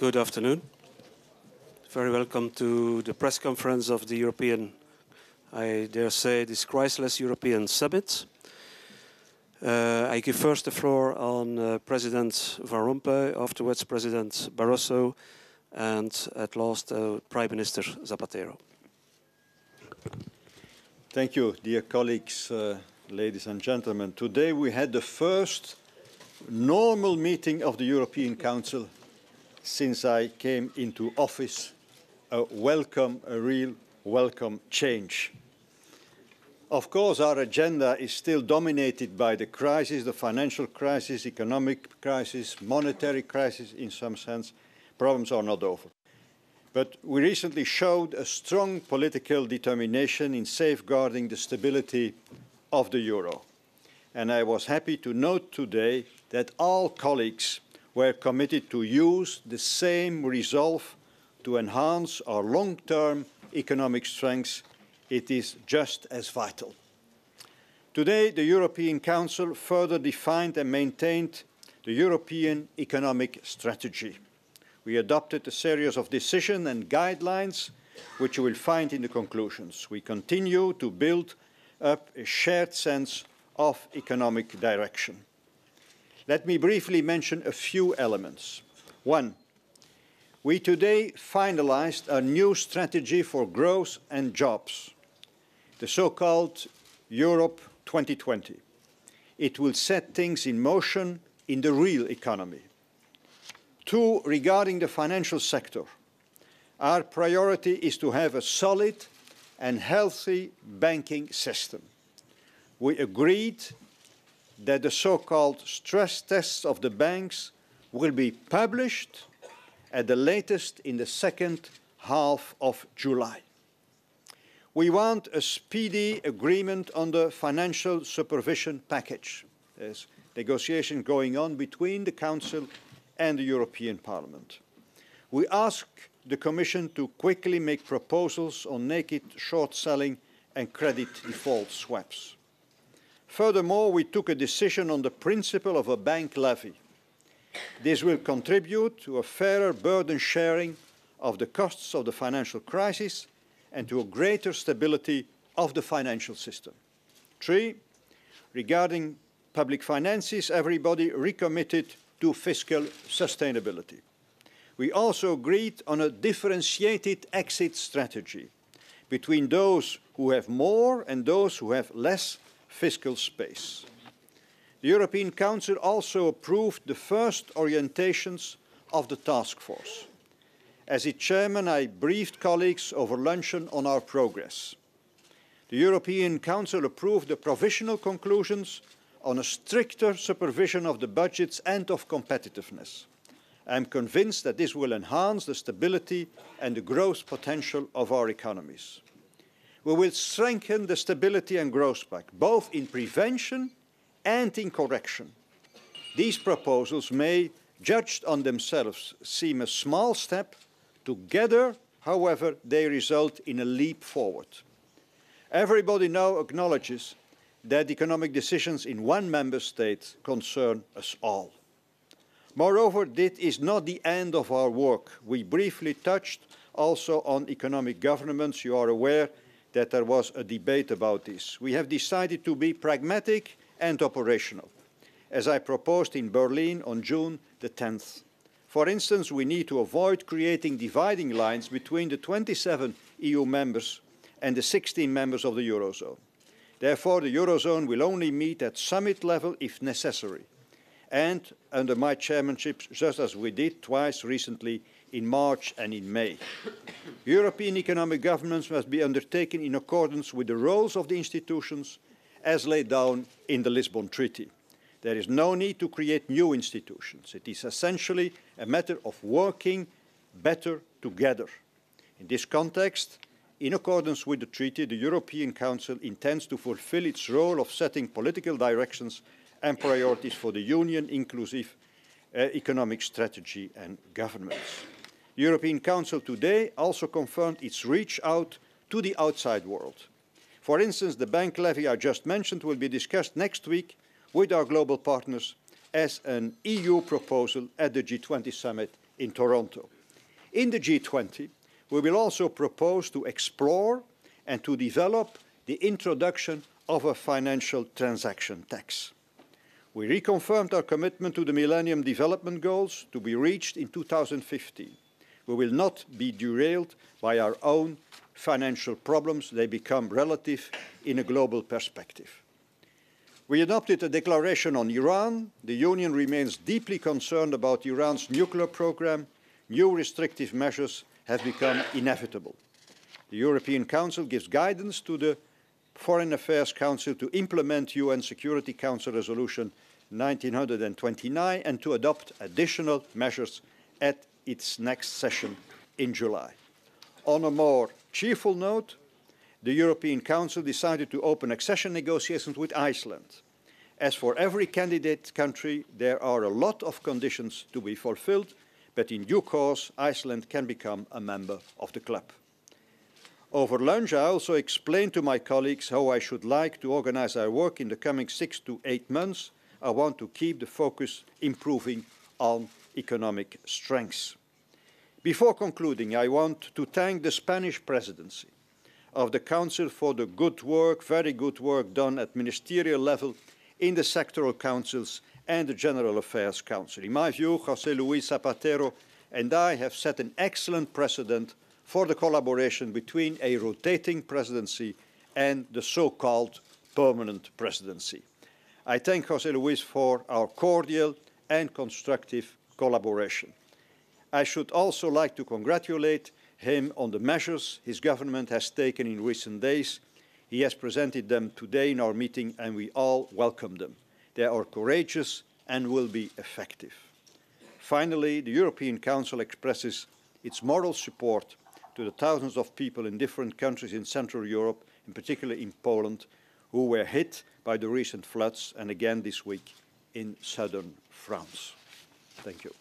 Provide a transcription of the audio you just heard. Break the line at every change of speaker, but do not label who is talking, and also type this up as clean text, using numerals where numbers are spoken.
Good afternoon. Very welcome to the press conference of the European, I dare say, this criseless European Summit. I give first the floor on President Van Rompuy, afterwards President Barroso, and at last Prime Minister Zapatero.
Thank you, dear colleagues, ladies and gentlemen. Today we had the first normal meeting of the European Council since I came into office. A real welcome change. Of course, our agenda is still dominated by the crisis, the financial crisis, economic crisis, monetary crisis in some sense. Problems are not over. But we recently showed a strong political determination in safeguarding the stability of the euro. And I was happy to note today that all colleagues were committed to use the same resolve to enhance our long-term economic strengths. It is just as vital. Today, the European Council further defined and maintained the European economic strategy. We adopted a series of decisions and guidelines, which you will find in the conclusions. We continue to build up a shared sense of economic direction. Let me briefly mention a few elements. One, we today finalized a new strategy for growth and jobs, the so-called Europe 2020. It will set things in motion in the real economy. Two, regarding the financial sector, our priority is to have a solid and healthy banking system. We agreed that the so-called stress tests of the banks will be published at the latest in the second half of July. We want a speedy agreement on the financial supervision package. There's negotiation going on between the Council and the European Parliament. We ask the Commission to quickly make proposals on naked short selling and credit default swaps. Furthermore, we took a decision on the principle of a bank levy. This will contribute to a fairer burden sharing of the costs of the financial crisis and to a greater stability of the financial system. Three, regarding public finances, everybody recommitted to fiscal sustainability. We also agreed on a differentiated exit strategy between those who have more and those who have less fiscal space. The European Council also approved the first orientations of the task force. As its chairman, I briefed colleagues over luncheon on our progress. The European Council approved the provisional conclusions on a stricter supervision of the budgets and of competitiveness. I am convinced that this will enhance the stability and the growth potential of our economies. We will strengthen the Stability and Growth Pact, both in prevention and in correction. These proposals may, judged on themselves, seem a small step. Together, however, they result in a leap forward. Everybody now acknowledges that economic decisions in one member state concern us all. Moreover, this is not the end of our work. We briefly touched also on economic governance. You are aware that there was a debate about this. We have decided to be pragmatic and operational, as I proposed in Berlin on June the 10th. For instance, we need to avoid creating dividing lines between the 27 EU members and the 16 members of the Eurozone. Therefore, the Eurozone will only meet at summit level if necessary, and under my chairmanship, just as we did twice recently in March and in May. European economic governance must be undertaken in accordance with the roles of the institutions as laid down in the Lisbon Treaty. There is no need to create new institutions. It is essentially a matter of working better together. In this context, in accordance with the treaty, the European Council intends to fulfill its role of setting political directions and priorities for the Union, inclusive economic strategy and governance. The European Council today also confirmed its reach out to the outside world. For instance, the bank levy I just mentioned will be discussed next week with our global partners as an EU proposal at the G20 summit in Toronto. In the G20, we will also propose to explore and to develop the introduction of a financial transaction tax. We reconfirmed our commitment to the Millennium Development Goals to be reached in 2015. We will not be derailed by our own financial problems. They become relative in a global perspective. We adopted a declaration on Iran. The Union remains deeply concerned about Iran's nuclear program. New restrictive measures have become inevitable. The European Council gives guidance to the Foreign Affairs Council to implement UN Security Council Resolution 1929 and to adopt additional measures at its next session in July. On a more cheerful note, the European Council decided to open accession negotiations with Iceland. As for every candidate country, there are a lot of conditions to be fulfilled, but in due course, Iceland can become a member of the club. Over lunch, I also explained to my colleagues how I should like to organize our work in the coming 6 to 8 months. I want to keep the focus improving on economic strengths. Before concluding, I want to thank the Spanish presidency of the Council for the good work, very good work done at ministerial level in the sectoral councils and the General Affairs Council. In my view, José Luis Zapatero and I have set an excellent precedent for the collaboration between a rotating presidency and the so-called permanent presidency. I thank José Luis for our cordial and constructive collaboration. I should also like to congratulate him on the measures his government has taken in recent days. He has presented them today in our meeting and we all welcome them. They are courageous and will be effective. Finally, the European Council expresses its moral support to the thousands of people in different countries in Central Europe, in particular in Poland, who were hit by the recent floods and again this week in southern France. Thank you.